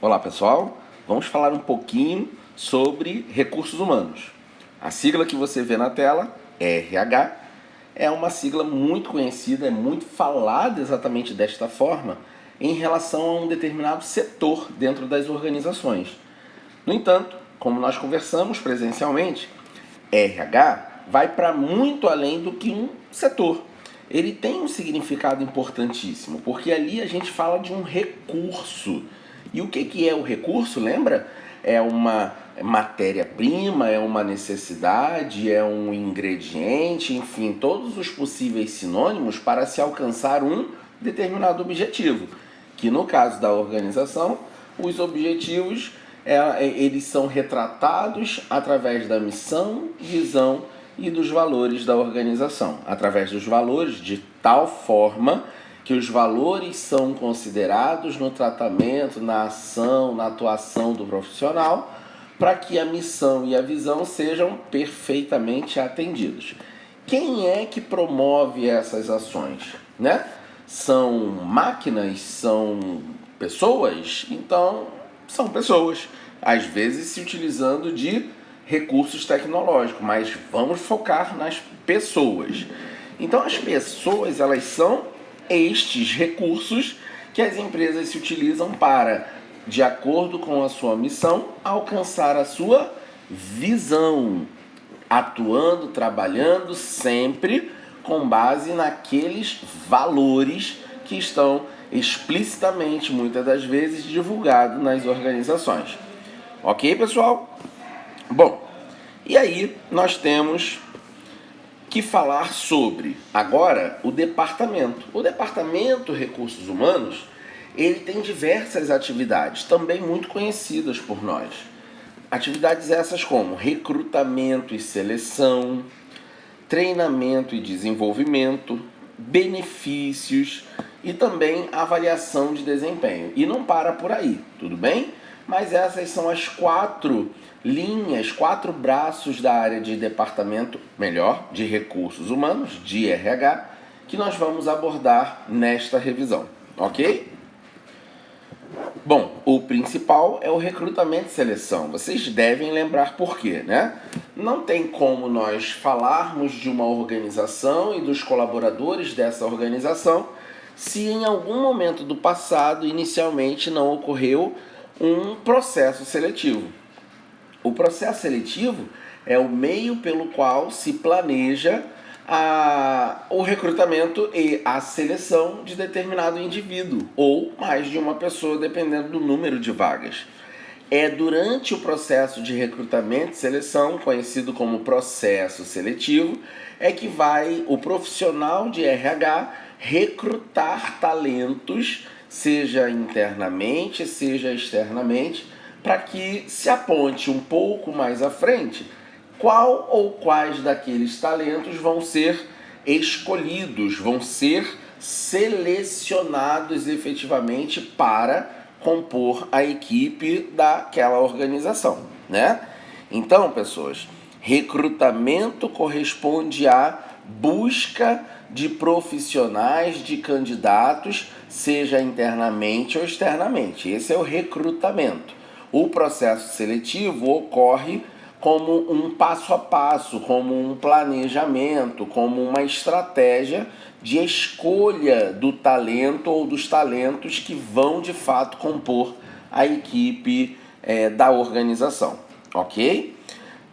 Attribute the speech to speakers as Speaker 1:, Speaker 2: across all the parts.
Speaker 1: Olá pessoal, vamos falar um pouquinho sobre recursos humanos. A sigla que você vê na tela, RH, é uma sigla muito conhecida, é muito falada exatamente desta forma em relação a um determinado setor dentro das organizações. No entanto, como nós conversamos presencialmente, RH vai para muito além do que um setor. Ele tem um significado importantíssimo, porque ali a gente fala de um recurso. E o que é o recurso, lembra? É uma matéria-prima, é uma necessidade, é um ingrediente, enfim, todos os possíveis sinônimos para se alcançar um determinado objetivo. Que no caso da organização, os objetivos eles são retratados através da missão, visão e dos valores da organização. Através dos valores, de tal forma que os valores são considerados no tratamento, na ação, na atuação do profissional, para que a missão e a visão sejam perfeitamente atendidos. Quem é que promove essas ações, né? São máquinas, são pessoas? Então, são pessoas, às vezes se utilizando de recursos tecnológicos, mas vamos focar nas pessoas. Então, as pessoas, elas são estes recursos que as empresas se utilizam para, de acordo com a sua missão, alcançar a sua visão, atuando, trabalhando sempre com base naqueles valores que estão explicitamente, muitas das vezes, divulgados nas organizações. Ok, pessoal? Bom, e aí nós temos que falar sobre, agora, o departamento. O departamento Recursos Humanos, ele tem diversas atividades, também muito conhecidas por nós. Atividades essas como recrutamento e seleção, treinamento e desenvolvimento, benefícios e também avaliação de desempenho. E não para por aí, tudo bem? Mas essas são as 4 linhas, 4 braços da área de departamento, melhor, de recursos humanos, de RH, que nós vamos abordar nesta revisão, ok? Bom, o principal é o recrutamento e seleção. Vocês devem lembrar por quê, né? Não tem como nós falarmos de uma organização e dos colaboradores dessa organização se em algum momento do passado, inicialmente, não ocorreu um processo seletivo. O processo seletivo é o meio pelo qual se planeja o recrutamento e a seleção de determinado indivíduo ou mais de uma pessoa, dependendo do número de vagas. É durante o processo de recrutamento e seleção, conhecido como processo seletivo, é que vai o profissional de RH recrutar talentos, seja internamente, seja externamente, para que se aponte um pouco mais à frente qual ou quais daqueles talentos vão ser escolhidos, vão ser selecionados efetivamente para compor a equipe daquela organização, né? Então, pessoas, recrutamento corresponde à busca de profissionais, de candidatos, seja internamente ou externamente. Esse é o recrutamento. O processo seletivo ocorre como um passo a passo, como um planejamento, como uma estratégia de escolha do talento ou dos talentos que vão de fato compor a equipe da organização, ok?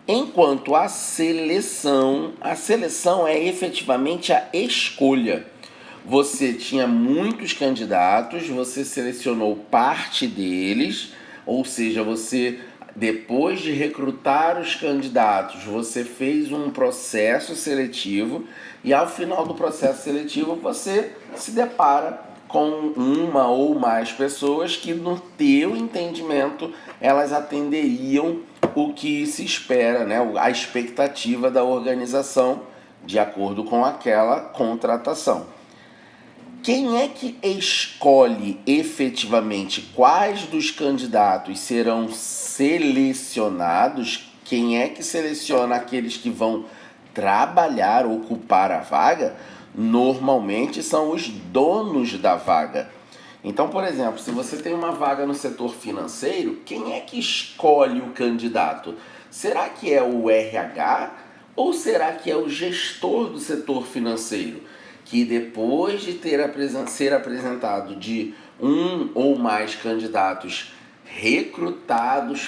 Speaker 1: Enquanto a seleção é efetivamente a escolha. Você tinha muitos candidatos, você selecionou parte deles, ou seja, você, depois de recrutar os candidatos, você fez um processo seletivo e ao final do processo seletivo você se depara com uma ou mais pessoas que, no teu entendimento, elas atenderiam o que se espera, né? A expectativa da organização de acordo com aquela contratação. Quem é que escolhe efetivamente quais dos candidatos serão selecionados? Quem é que seleciona aqueles que vão trabalhar, ocupar a vaga? Normalmente são os donos da vaga. Então, por exemplo, se você tem uma vaga no setor financeiro, quem é que escolhe o candidato? Será que é o RH ou será que é o gestor do setor financeiro? Que depois de ser apresentado de um ou mais candidatos recrutados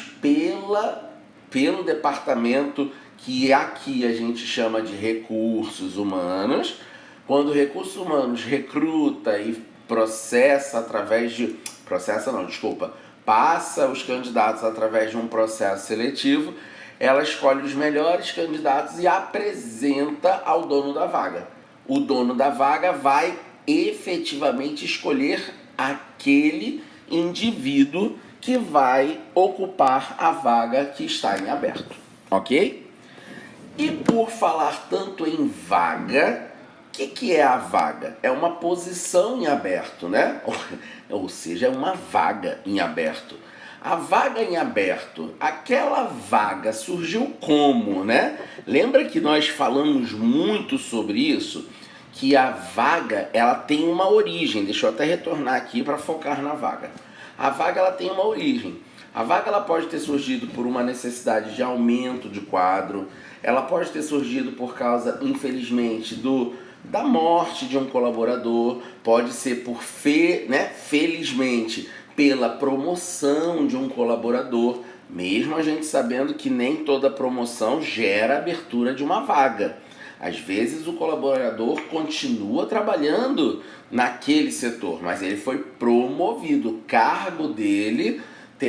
Speaker 1: pelo departamento que aqui a gente chama de recursos humanos, quando recursos humanos recruta e passa os candidatos através de um processo seletivo, ela escolhe os melhores candidatos e apresenta ao dono da vaga. O dono da vaga vai efetivamente escolher aquele indivíduo que vai ocupar a vaga que está em aberto, ok? E por falar tanto em vaga, o que é a vaga? É uma posição em aberto, né? Ou seja, é uma vaga em aberto. A vaga em aberto, aquela vaga surgiu como, né? Lembra que nós falamos muito sobre isso? Que a vaga, ela tem uma origem. Deixa eu até retornar aqui para focar na vaga. A vaga, ela tem uma origem. A vaga, ela pode ter surgido por uma necessidade de aumento de quadro. Ela pode ter surgido por causa, infelizmente, da morte de um colaborador. Pode ser por felizmente, pela promoção de um colaborador, mesmo a gente sabendo que nem toda promoção gera abertura de uma vaga. Às vezes o colaborador continua trabalhando naquele setor, mas ele foi promovido, o cargo dele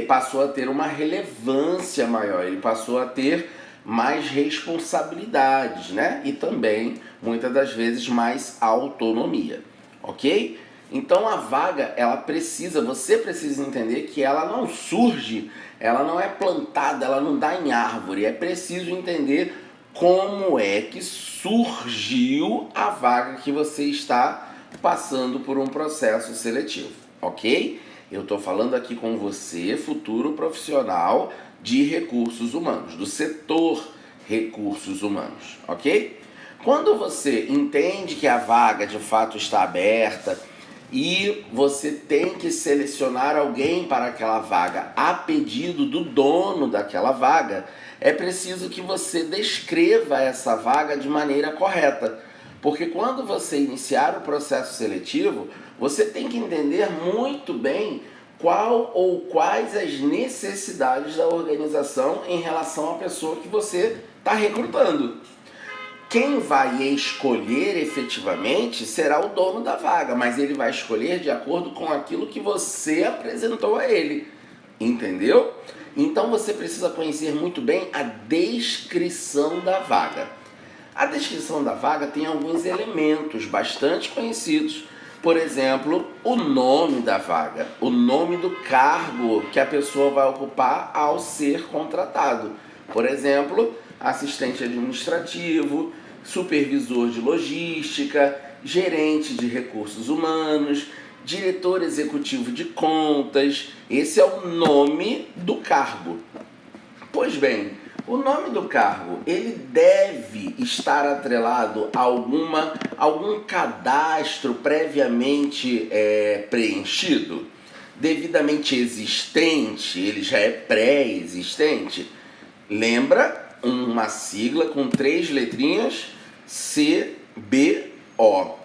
Speaker 1: passou a ter uma relevância maior, ele passou a ter mais responsabilidades, né? E também, muitas das vezes, mais autonomia, ok? Então a vaga, você precisa entender que ela não surge, ela não é plantada, ela não dá em árvore. É preciso entender como é que surgiu a vaga que você está passando por um processo seletivo, ok? Eu estou falando aqui com você, futuro profissional de recursos humanos, do setor recursos humanos, ok? Quando você entende que a vaga de fato está aberta e você tem que selecionar alguém para aquela vaga a pedido do dono daquela vaga, é preciso que você descreva essa vaga de maneira correta. Porque quando você iniciar o processo seletivo, você tem que entender muito bem qual ou quais as necessidades da organização em relação à pessoa que você está recrutando. Quem vai escolher efetivamente será o dono da vaga, mas ele vai escolher de acordo com aquilo que você apresentou a ele. Entendeu? Então você precisa conhecer muito bem a descrição da vaga. A descrição da vaga tem alguns elementos bastante conhecidos. Por exemplo, o nome da vaga, o nome do cargo que a pessoa vai ocupar ao ser contratado. Por exemplo, assistente administrativo, supervisor de logística, gerente de recursos humanos, diretor executivo de contas. Esse é o nome do cargo. Pois bem, o nome do cargo, ele deve estar atrelado a algum cadastro previamente preenchido, devidamente existente, ele já é pré-existente. Lembra? Uma sigla com 3 letrinhas, CBO.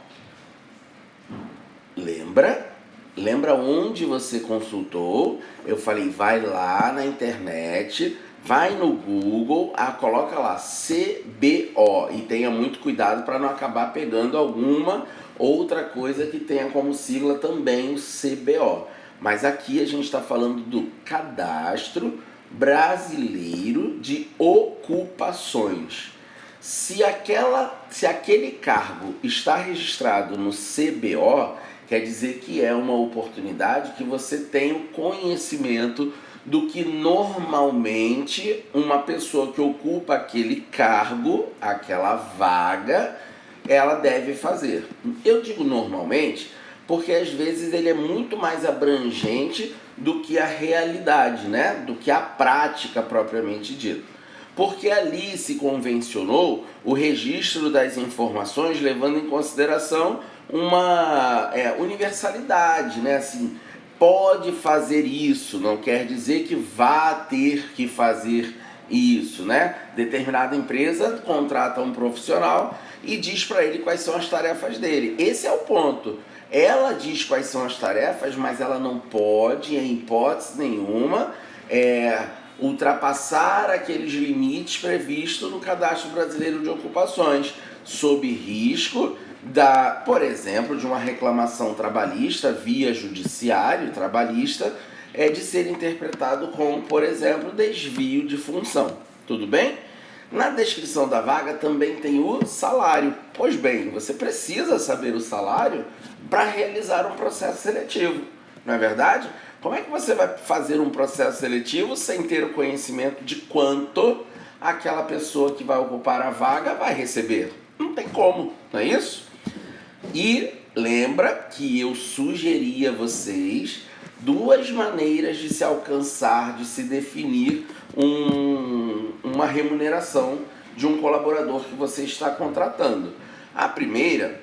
Speaker 1: Lembra onde você consultou? Eu falei, vai lá na internet, vai no Google, coloca lá CBO e tenha muito cuidado para não acabar pegando alguma outra coisa que tenha como sigla também o CBO. Mas aqui a gente está falando do Cadastro Brasileiro de Ocupações. Se aquele cargo está registrado no CBO, quer dizer que é uma oportunidade que você tem o conhecimento do que normalmente uma pessoa que ocupa aquele cargo, aquela vaga, ela deve fazer. Eu digo normalmente porque às vezes ele é muito mais abrangente do que a realidade, né? Do que a prática propriamente dita. Porque ali se convencionou o registro das informações levando em consideração uma universalidade, né? Assim, pode fazer isso, não quer dizer que vá ter que fazer isso, né? Determinada empresa contrata um profissional e diz para ele quais são as tarefas dele. Esse é o ponto. Ela diz quais são as tarefas, mas ela não pode, em hipótese nenhuma, ultrapassar aqueles limites previstos no Cadastro Brasileiro de Ocupações, sob risco por exemplo, de uma reclamação trabalhista via judiciário trabalhista, de ser interpretado como, por exemplo, desvio de função. Tudo bem? Na descrição da vaga também tem o salário. Pois bem, você precisa saber o salário para realizar um processo seletivo, não é verdade? Como é que você vai fazer um processo seletivo sem ter o conhecimento de quanto aquela pessoa que vai ocupar a vaga vai receber? Não tem como, não é isso? E lembra que eu sugeri a vocês duas maneiras de se alcançar, de se definir uma remuneração de um colaborador que você está contratando. A primeira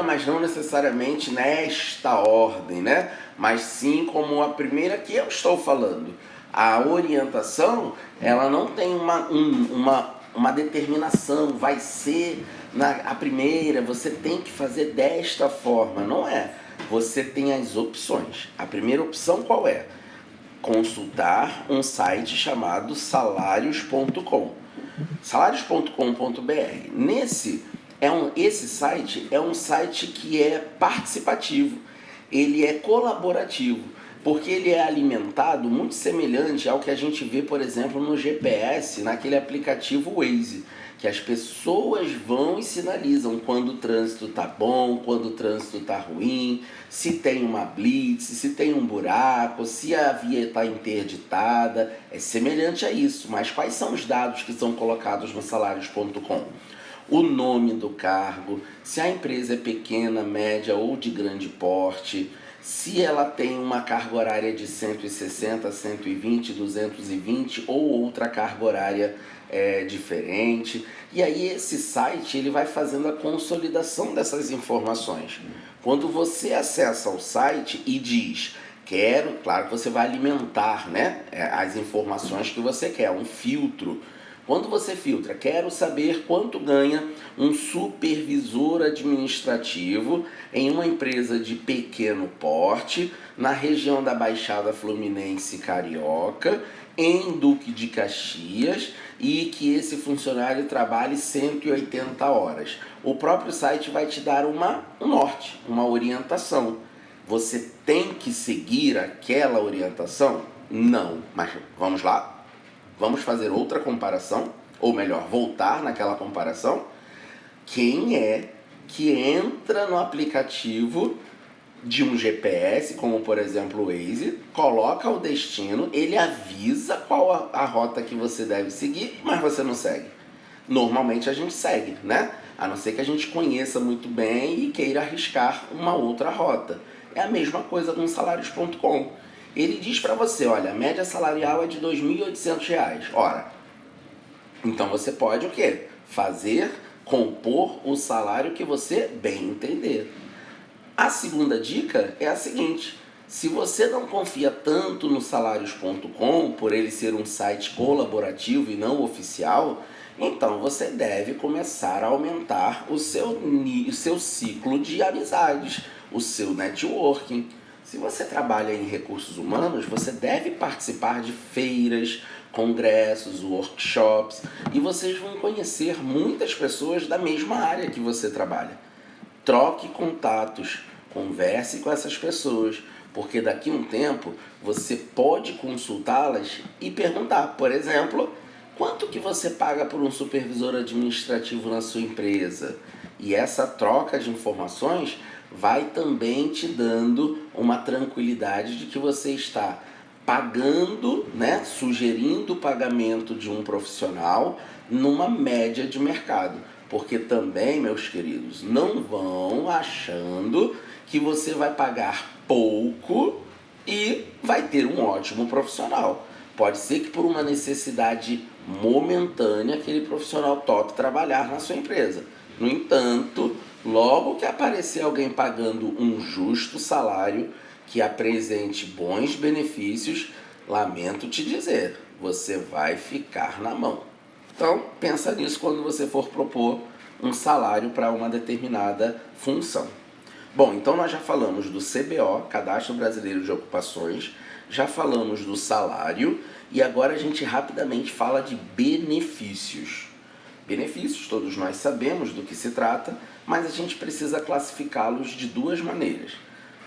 Speaker 1: mas não necessariamente nesta ordem, né? Mas sim como a primeira que eu estou falando. A orientação, ela não tem uma determinação, vai ser a primeira, você tem que fazer desta forma. Não é. Você tem as opções. A primeira opção qual é? Consultar um site chamado salários.com. salários.com.br. Esse site é um site que é participativo, ele é colaborativo, porque ele é alimentado muito semelhante ao que a gente vê, por exemplo, no GPS, naquele aplicativo Waze, que as pessoas vão e sinalizam quando o trânsito está bom, quando o trânsito está ruim, se tem uma blitz, se tem um buraco, se a via está interditada. É semelhante a isso, mas quais são os dados que são colocados no salários.com? O nome do cargo, se a empresa é pequena, média ou de grande porte, se ela tem uma carga horária de 160, 120, 220 ou outra carga horária diferente. E aí esse site ele vai fazendo a consolidação dessas informações. Quando você acessa o site e diz claro que você vai alimentar, né, as informações que você quer, um filtro. Quando você filtra, quero saber quanto ganha um supervisor administrativo em uma empresa de pequeno porte, na região da Baixada Fluminense Carioca, em Duque de Caxias, e que esse funcionário trabalhe 180 horas. O próprio site vai te dar um norte, uma orientação. Você tem que seguir aquela orientação? Não, mas vamos lá. Vamos fazer outra comparação, ou melhor, voltar naquela comparação. Quem é que entra no aplicativo de um GPS, como por exemplo o Waze, coloca o destino, ele avisa qual a rota que você deve seguir, mas você não segue? Normalmente a gente segue, né? A não ser que a gente conheça muito bem e queira arriscar uma outra rota. É a mesma coisa com salários.com. Ele diz para você, olha, a média salarial é de R$ 2.800. Ora, então você pode o quê? Compor o salário que você bem entender. A segunda dica é a seguinte: se você não confia tanto no salários.com, por ele ser um site colaborativo e não oficial, então você deve começar a aumentar o seu ciclo de amizades, o seu networking. Se você trabalha em recursos humanos, você deve participar de feiras, congressos, workshops, e vocês vão conhecer muitas pessoas da mesma área que você trabalha. Troque contatos, converse com essas pessoas, porque daqui a um tempo você pode consultá-las e perguntar, por exemplo, quanto que você paga por um supervisor administrativo na sua empresa? E essa troca de informações vai também te dando uma tranquilidade de que você está pagando, né, sugerindo o pagamento de um profissional numa média de mercado. Porque também, meus queridos, não vão achando que você vai pagar pouco e vai ter um ótimo profissional. Pode ser que por uma necessidade momentânea aquele profissional tope trabalhar na sua empresa. No entanto, Logo que aparecer alguém pagando um justo salário que apresente bons benefícios, lamento te dizer, você vai ficar na mão. Então, pensa nisso quando você for propor um salário para uma determinada função. Bom, então nós já falamos do CBO, Cadastro Brasileiro de Ocupações, já falamos do salário e agora a gente rapidamente fala de benefícios. Benefícios, todos nós sabemos do que se trata, mas a gente precisa classificá-los de duas maneiras: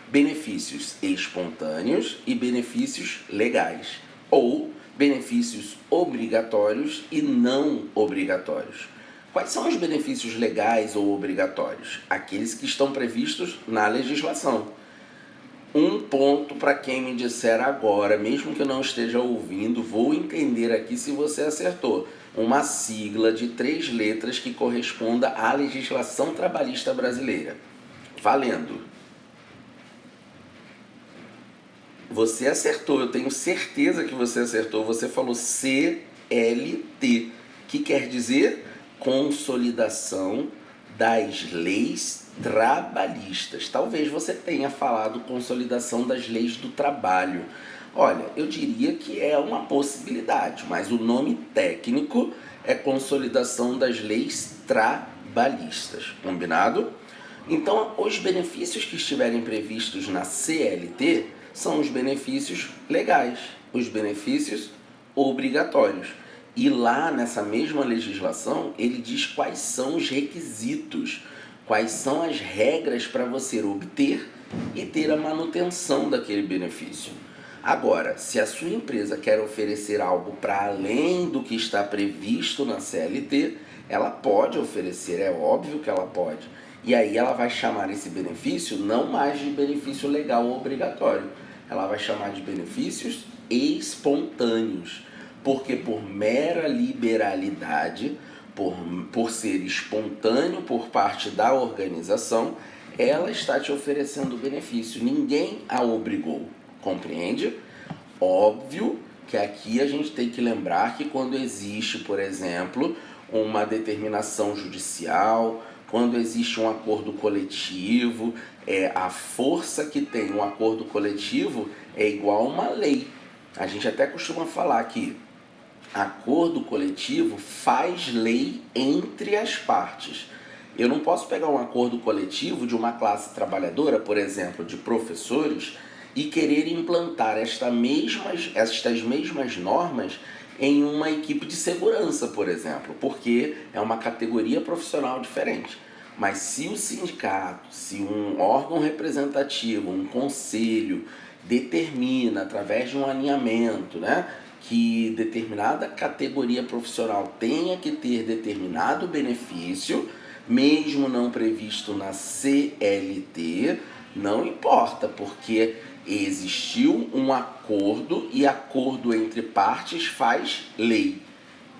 Speaker 1: benefícios espontâneos e benefícios legais, ou benefícios obrigatórios e não obrigatórios. Quais são os benefícios legais ou obrigatórios? Aqueles que estão previstos na legislação. Um ponto para quem me disser agora, mesmo que eu não esteja ouvindo, vou entender aqui se você acertou. Uma sigla de 3 letras que corresponda à legislação trabalhista brasileira. Valendo! Você acertou, eu tenho certeza que você acertou. Você falou CLT, que quer dizer Consolidação das Leis Trabalhistas. Talvez você tenha falado Consolidação das Leis do Trabalho. Olha, eu diria que é uma possibilidade, mas o nome técnico é Consolidação das Leis Trabalhistas. Combinado? Então, os benefícios que estiverem previstos na CLT são os benefícios legais, os benefícios obrigatórios. E lá nessa mesma legislação, ele diz quais são os requisitos, quais são as regras para você obter e ter a manutenção daquele benefício. Agora, se a sua empresa quer oferecer algo para além do que está previsto na CLT, ela pode oferecer, é óbvio que ela pode. E aí ela vai chamar esse benefício não mais de benefício legal ou obrigatório, ela vai chamar de benefícios espontâneos, porque por mera liberalidade, por ser espontâneo por parte da organização, ela está te oferecendo o benefício, ninguém a obrigou, compreende? Óbvio que aqui a gente tem que lembrar que quando existe, por exemplo, uma determinação judicial, quando existe um acordo coletivo, a força que tem um acordo coletivo é igual a uma lei. A gente até costuma falar que acordo coletivo faz lei entre as partes. Eu não posso pegar um acordo coletivo de uma classe trabalhadora, por exemplo, de professores, e querer implantar estas mesmas normas em uma equipe de segurança, por exemplo, porque é uma categoria profissional diferente. Mas se o sindicato, se um órgão representativo, um conselho, determina através de um alinhamento, que determinada categoria profissional tenha que ter determinado benefício, mesmo não previsto na CLT, não importa, porque existiu um acordo e acordo entre partes faz lei.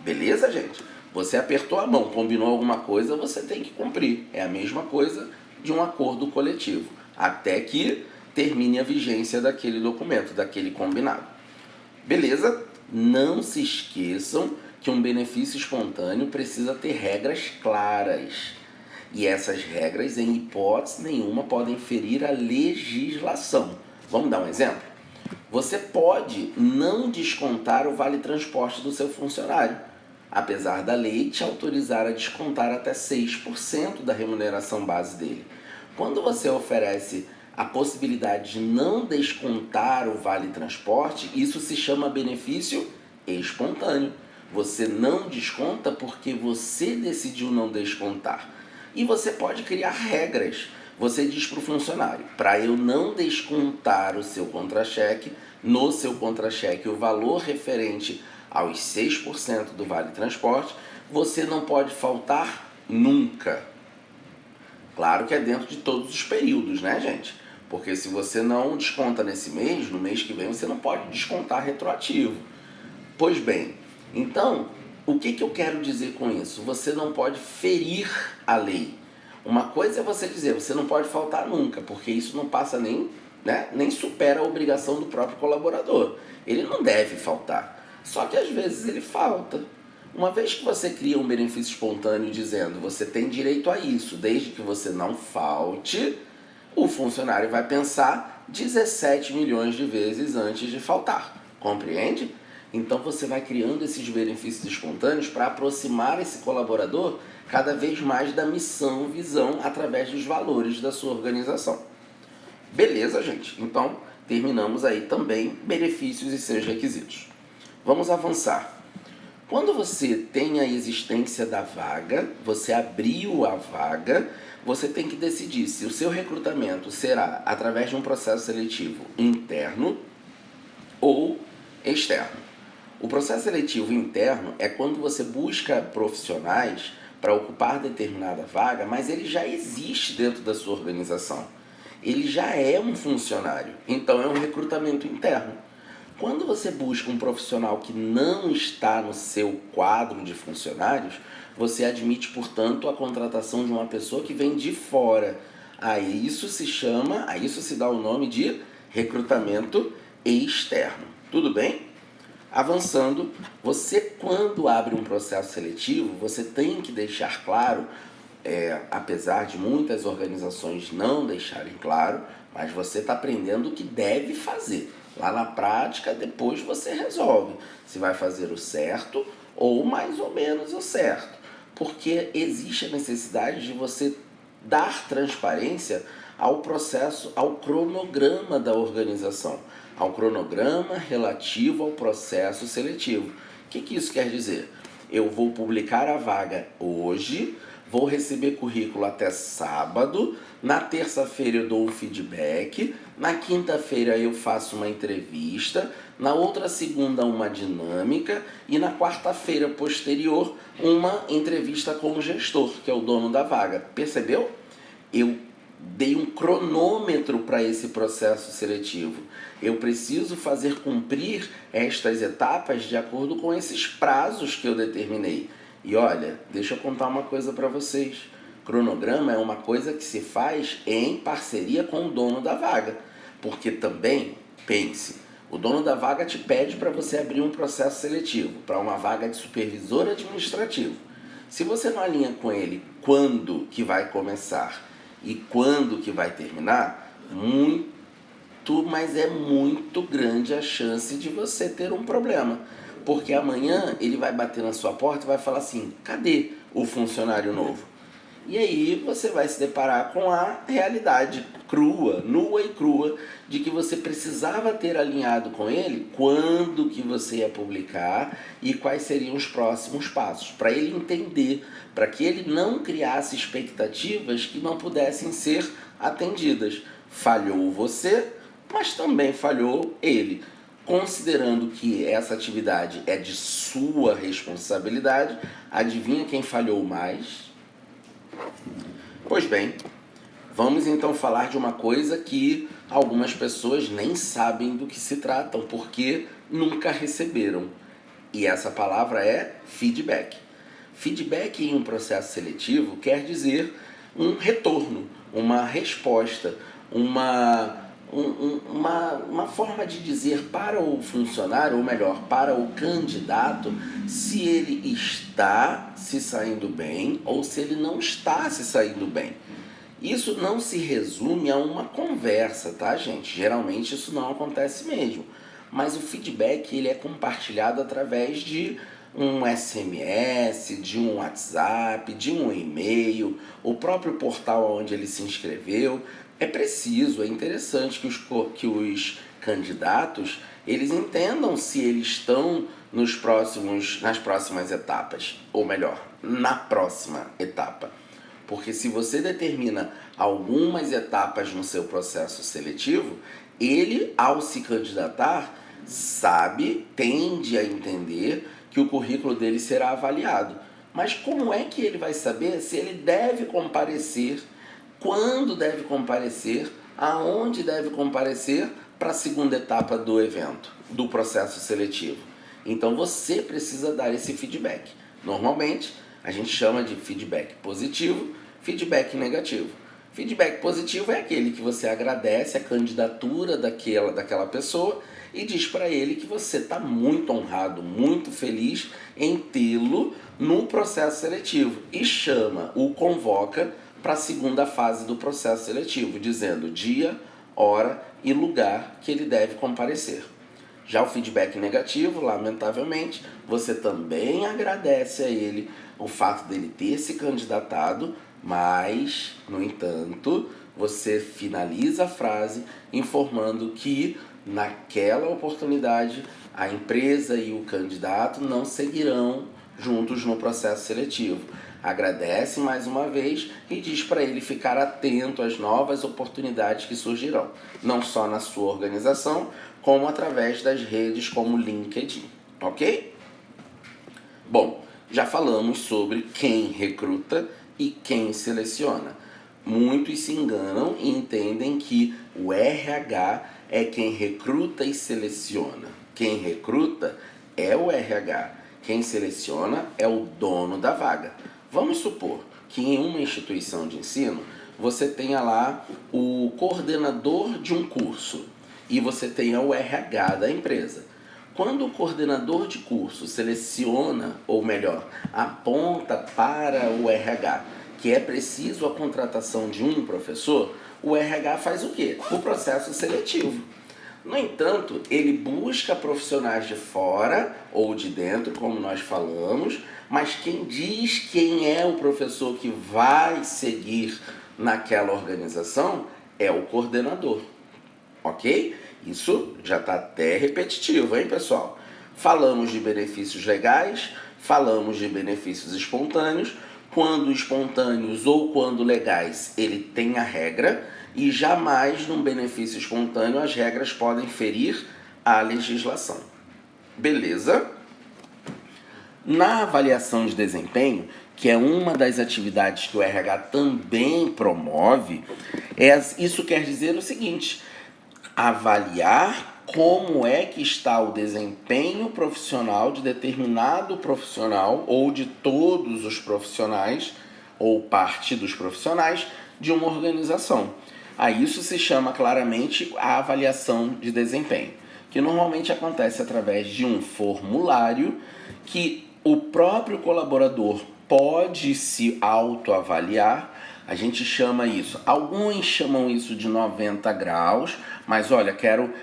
Speaker 1: Beleza, gente? Você apertou a mão, combinou alguma coisa, você tem que cumprir. É a mesma coisa de um acordo coletivo, até que termine a vigência daquele documento, daquele combinado. Beleza? Não se esqueçam que um benefício espontâneo precisa ter regras claras. E essas regras, em hipótese nenhuma, podem ferir a legislação. Vamos dar um exemplo? Você pode não descontar o vale-transporte do seu funcionário, apesar da lei te autorizar a descontar até 6% da remuneração base dele. Quando você oferece a possibilidade de não descontar o vale-transporte, isso se chama benefício espontâneo. Você não desconta porque você decidiu não descontar. E você pode criar regras. Você diz para o funcionário: para eu não descontar o seu contra-cheque, no seu contra-cheque o valor referente aos 6% do vale-transporte, você não pode faltar nunca. Claro que é dentro de todos os períodos, né, gente? Porque se você não desconta nesse mês, no mês que vem você não pode descontar retroativo. Pois bem, então, o que eu quero dizer com isso? Você não pode ferir a lei. Uma coisa é você dizer, você não pode faltar nunca, porque isso não passa nem supera a obrigação do próprio colaborador. Ele não deve faltar. Só que às vezes ele falta. Uma vez que você cria um benefício espontâneo dizendo você tem direito a isso, desde que você não falte, o funcionário vai pensar 17 milhões de vezes antes de faltar. Compreende? Então você vai criando esses benefícios espontâneos para aproximar esse colaborador cada vez mais da missão, visão, através dos valores da sua organização. Beleza, gente? Então terminamos aí também benefícios e seus requisitos. Vamos avançar. Quando você tem a existência da vaga, você abriu a vaga, você tem que decidir se o seu recrutamento será através de um processo seletivo interno ou externo. O processo seletivo interno é quando você busca profissionais para ocupar determinada vaga, mas ele já existe dentro da sua organização. Ele já é um funcionário, então é um recrutamento interno. Quando você busca um profissional que não está no seu quadro de funcionários, você admite, portanto, a contratação de uma pessoa que vem de fora. A isso se dá o nome de recrutamento externo. Tudo bem? Avançando, você quando abre um processo seletivo, você tem que deixar claro, apesar de muitas organizações não deixarem claro, mas você está aprendendo o que deve fazer. Lá na prática, depois você resolve se vai fazer o certo ou mais ou menos o certo. Porque existe a necessidade de você dar transparência ao processo, ao cronograma da organização, ao cronograma relativo ao processo seletivo. O que isso quer dizer? Eu vou publicar a vaga hoje, vou receber currículo até sábado, na terça-feira eu dou um feedback, na quinta-feira eu faço uma entrevista, na outra segunda uma dinâmica e na quarta-feira posterior uma entrevista com o gestor, que é o dono da vaga. Percebeu? Eu dei um cronômetro para esse processo seletivo. Eu preciso fazer cumprir estas etapas de acordo com esses prazos que eu determinei. E olha, deixa eu contar uma coisa para vocês. Cronograma é uma coisa que se faz em parceria com o dono da vaga. Porque também, pense, o dono da vaga te pede para você abrir um processo seletivo para uma vaga de supervisor administrativo. Se você não alinha com ele quando que vai começar e quando que vai terminar, mas é muito grande a chance de você ter um problema. Porque amanhã ele vai bater na sua porta e vai falar assim, cadê o funcionário novo? E aí você vai se deparar com a realidade crua, nua e crua, de que você precisava ter alinhado com ele quando que você ia publicar e quais seriam os próximos passos, para ele entender, para que ele não criasse expectativas que não pudessem ser atendidas. Falhou você, mas também falhou ele. Considerando que essa atividade é de sua responsabilidade, adivinha quem falhou mais? Pois bem, vamos então falar de uma coisa que algumas pessoas nem sabem do que se tratam, porque nunca receberam. E essa palavra é feedback. Feedback em um processo seletivo quer dizer um retorno, uma resposta, uma forma de dizer para o funcionário, ou melhor, para o candidato, se ele está se saindo bem ou se ele não está se saindo bem. Isso não se resume a uma conversa, tá, gente? Geralmente isso não acontece mesmo. Mas o feedback ele é compartilhado através de um SMS, de um WhatsApp, de um e-mail, o próprio portal onde ele se inscreveu. É preciso, é interessante que os candidatos eles entendam se eles estão nas próximas etapas, ou melhor, na próxima etapa. Porque se você determina algumas etapas no seu processo seletivo, ele, ao se candidatar, tende a entender que o currículo dele será avaliado. Mas como é que ele vai saber se ele deve comparecer, quando deve comparecer, aonde deve comparecer para a segunda etapa do evento, do processo seletivo? Então você precisa dar esse feedback. Normalmente, a gente chama de feedback positivo, feedback negativo. Feedback positivo é aquele que você agradece a candidatura daquela pessoa e diz para ele que você está muito honrado, muito feliz em tê-lo no processo seletivo e o convoca para a segunda fase do processo seletivo, dizendo dia, hora e lugar que ele deve comparecer. Já o feedback negativo, lamentavelmente, você também agradece a ele o fato dele ter se candidatado, mas, no entanto, você finaliza a frase informando que naquela oportunidade a empresa e o candidato não seguirão juntos no processo seletivo. Agradece mais uma vez e diz para ele ficar atento às novas oportunidades que surgirão, não só na sua organização, como através das redes como LinkedIn, ok? Bom, já falamos sobre quem recruta e quem seleciona. Muitos se enganam e entendem que o RH é quem recruta e seleciona. Quem recruta é o RH. Quem seleciona é o dono da vaga. Vamos supor que em uma instituição de ensino você tenha lá o coordenador de um curso e você tenha o RH da empresa. Quando o coordenador de curso seleciona, ou melhor, aponta para o RH que é preciso a contratação de um professor, o RH faz o quê? O processo seletivo. No entanto, ele busca profissionais de fora ou de dentro, como nós falamos, mas quem diz quem é o professor que vai seguir naquela organização é o coordenador, ok? Isso já está até repetitivo, hein, pessoal? Falamos de benefícios legais, falamos de benefícios espontâneos. Quando espontâneos ou quando legais, ele tem a regra, e jamais num benefício espontâneo as regras podem ferir a legislação. Beleza? Na avaliação de desempenho, que é uma das atividades que o RH também promove, isso quer dizer o seguinte: avaliar como é que está o desempenho profissional de determinado profissional ou de todos os profissionais ou parte dos profissionais de uma organização. A isso se chama claramente a avaliação de desempenho, que normalmente acontece através de um formulário que o próprio colaborador pode se autoavaliar. A gente chama isso, alguns chamam isso de 90 graus, mas olha, quero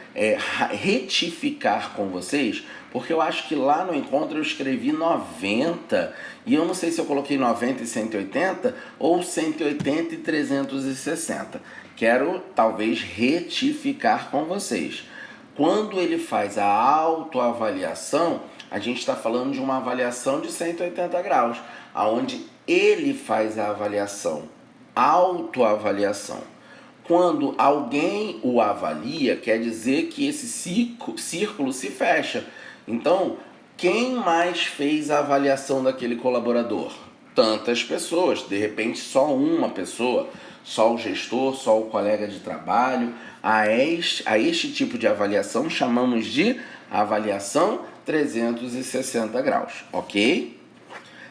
Speaker 1: retificar com vocês, porque eu acho que lá no encontro eu escrevi 90, e eu não sei se eu coloquei 90 e 180 ou 180 e 360. Quero talvez retificar com vocês. Quando ele faz a autoavaliação, a gente está falando de uma avaliação de 180 graus, onde ele faz a avaliação, autoavaliação. Quando alguém o avalia, quer dizer que esse círculo se fecha. Então, quem mais fez a avaliação daquele colaborador? Tantas pessoas, de repente só uma pessoa, só o gestor, só o colega de trabalho. A este tipo de avaliação chamamos de avaliação 360 graus, ok?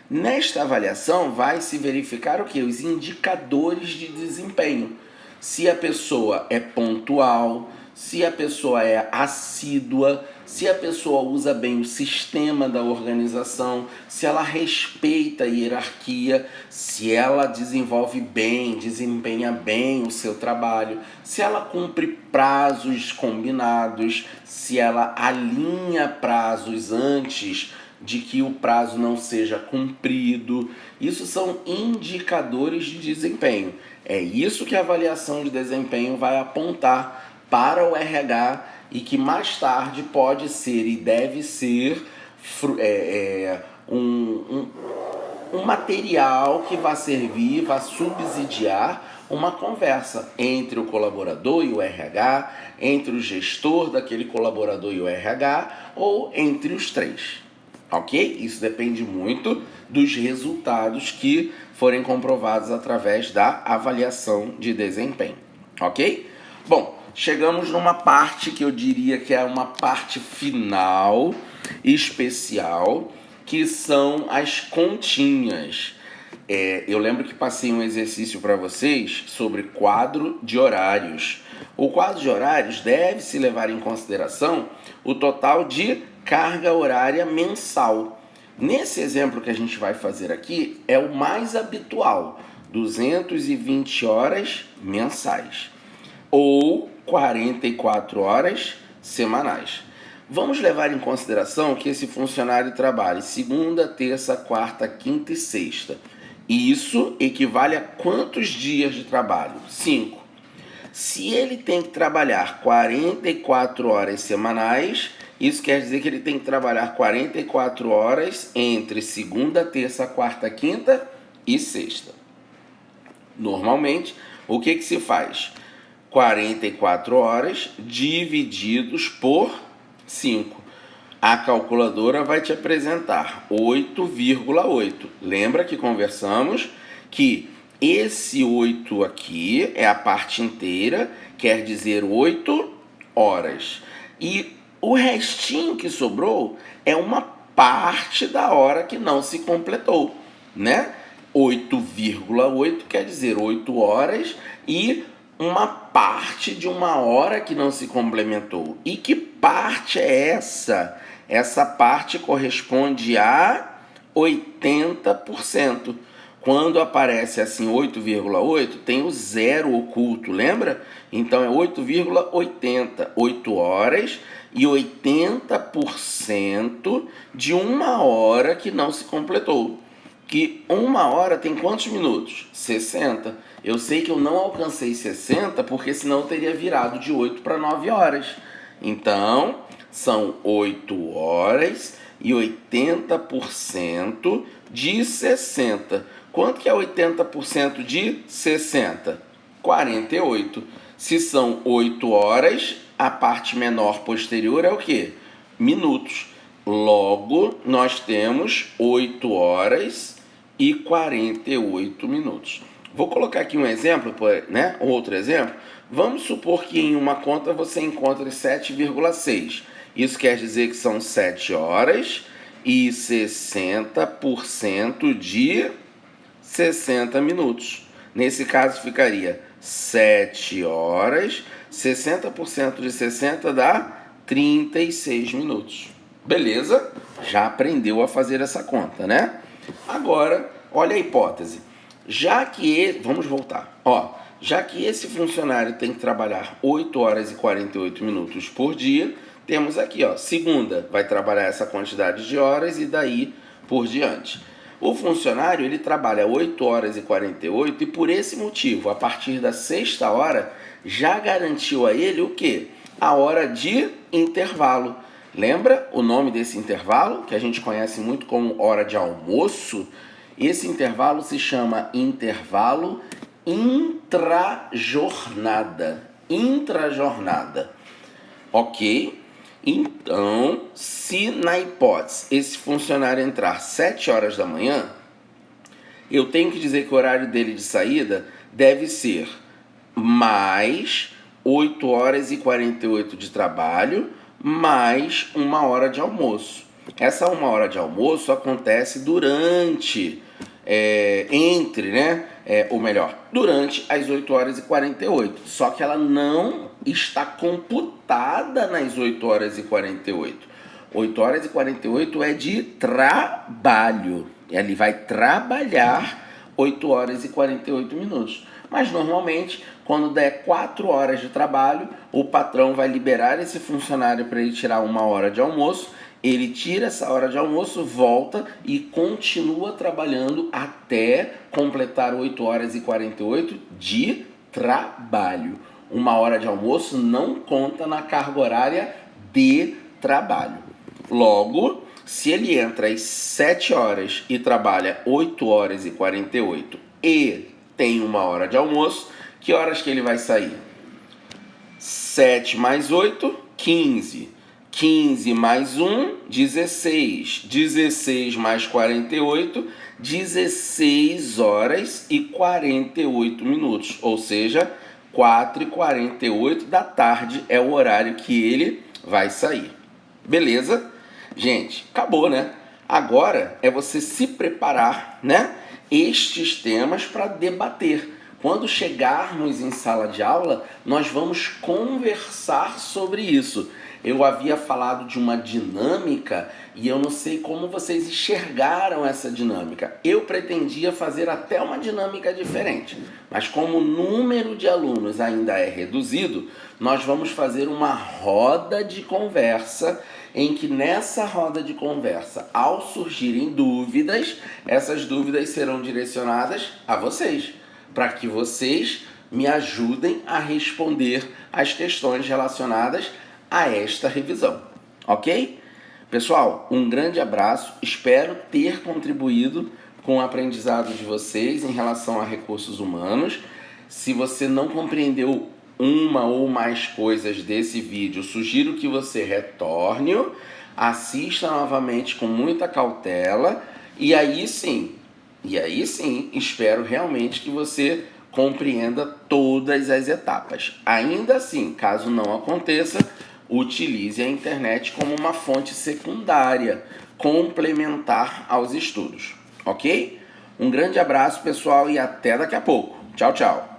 Speaker 1: Nesta avaliação vai se verificar o que? Os indicadores de desempenho. Se a pessoa é pontual, se a pessoa é assídua, se a pessoa usa bem o sistema da organização, se ela respeita a hierarquia, se ela desenvolve bem, desempenha bem o seu trabalho, se ela cumpre prazos combinados, se ela alinha prazos antes de que o prazo não seja cumprido. Isso são indicadores de desempenho. É isso que a avaliação de desempenho vai apontar para o RH e que mais tarde pode ser e deve ser um material que vai servir, vai subsidiar uma conversa entre o colaborador e o RH, entre o gestor daquele colaborador e o RH, ou entre os três. Ok? Isso depende muito dos resultados que forem comprovados através da avaliação de desempenho. Ok? Bom, chegamos numa parte que eu diria que é uma parte final especial, que são as continhas. Eu lembro que passei um exercício para vocês sobre quadro de horários. O quadro de horários deve-se levar em consideração o total de carga horária mensal. Nesse exemplo que a gente vai fazer aqui, é o mais habitual, 220 horas mensais ou 44 horas semanais. Vamos levar em consideração que esse funcionário trabalhe segunda, terça, quarta, quinta e sexta. Isso equivale a quantos dias de trabalho? 5. Se ele tem que trabalhar 44 horas semanais, isso quer dizer que ele tem que trabalhar 44 horas entre segunda, terça, quarta, quinta e sexta. Normalmente, o que se faz? 44 horas divididos por 5. A calculadora vai te apresentar 8,8. Lembra que conversamos que esse 8 aqui é a parte inteira, quer dizer 8 horas. E o restinho que sobrou é uma parte da hora que não se completou, né? 8,8 quer dizer 8 horas e uma parte de uma hora que não se complementou. E que parte é essa? Essa parte corresponde a 80%. Quando aparece assim 8,8, tem o zero oculto, lembra? Então é 8,80, 8 horas e 80% de uma hora que não se completou. Que uma hora tem quantos minutos? 60. Eu sei que eu não alcancei 60 porque senão eu teria virado de 8 para 9 horas. Então, são 8 horas e 80% de 60. Quanto que é 80% de 60? 48. Se são 8 horas, a parte menor posterior é o quê? Minutos. Logo, nós temos 8 horas e 48 minutos. Vou colocar aqui um exemplo, né? Outro exemplo. Vamos supor que em uma conta você encontre 7,6. Isso quer dizer que são 7 horas e 60% de 60 minutos. Nesse caso ficaria 7 horas, 60% de 60 dá 36 minutos. Beleza? Já aprendeu a fazer essa conta, né? Agora, olha a hipótese. Vamos voltar. Já que esse funcionário tem que trabalhar 8 horas e 48 minutos por dia, temos aqui, segunda vai trabalhar essa quantidade de horas e daí por diante. O funcionário, ele trabalha 8 horas e 48 e por esse motivo, a partir da sexta hora, já garantiu a ele o quê? A hora de intervalo. Lembra o nome desse intervalo, que a gente conhece muito como hora de almoço? Esse intervalo se chama intervalo intrajornada. Intrajornada. Ok? Então, se na hipótese esse funcionário entrar 7 horas da manhã, eu tenho que dizer que o horário dele de saída deve ser mais 8 horas e 48 de trabalho, mais 1 hora de almoço. Essa 1 hora de almoço acontece durante, durante as 8 horas e 48. Só que ela não está computada nas 8 horas e 48. 8 horas e 48 é de trabalho. Ele vai trabalhar 8 horas e 48 minutos. Mas normalmente, quando der 4 horas de trabalho, o patrão vai liberar esse funcionário para ele tirar 1 hora de almoço. Ele tira essa hora de almoço, volta e continua trabalhando até completar 8 horas e 48 de trabalho. 1 hora de almoço não conta na carga horária de trabalho. Logo, se ele entra às 7 horas e trabalha 8 horas e 48 e tem 1 hora de almoço, que horas que ele vai sair? 7 mais 8, 15. 15 mais 1, 16. 16 mais 48, 16 horas e 48 minutos. Ou seja, 4h48 da tarde é o horário que ele vai sair. Beleza? Gente, acabou, né? Agora é você se preparar, né? estes temas para debater. Quando chegarmos em sala de aula, nós vamos conversar sobre isso. Eu havia falado de uma dinâmica e eu não sei como vocês enxergaram essa dinâmica. Eu pretendia fazer até uma dinâmica diferente, mas como o número de alunos ainda é reduzido, nós vamos fazer uma roda de conversa em que nessa roda de conversa, ao surgirem dúvidas, essas dúvidas serão direcionadas a vocês, para que vocês me ajudem a responder as questões relacionadas a esta revisão, ok? Pessoal, um grande abraço, espero ter contribuído com o aprendizado de vocês em relação a recursos humanos. Se você não compreendeu uma ou mais coisas desse vídeo, sugiro que você retorne-o, assista novamente com muita cautela e aí sim, espero realmente que você compreenda todas as etapas. Ainda assim, caso não aconteça, utilize a internet como uma fonte secundária, complementar aos estudos, ok? Um grande abraço, pessoal, e até daqui a pouco. Tchau, tchau.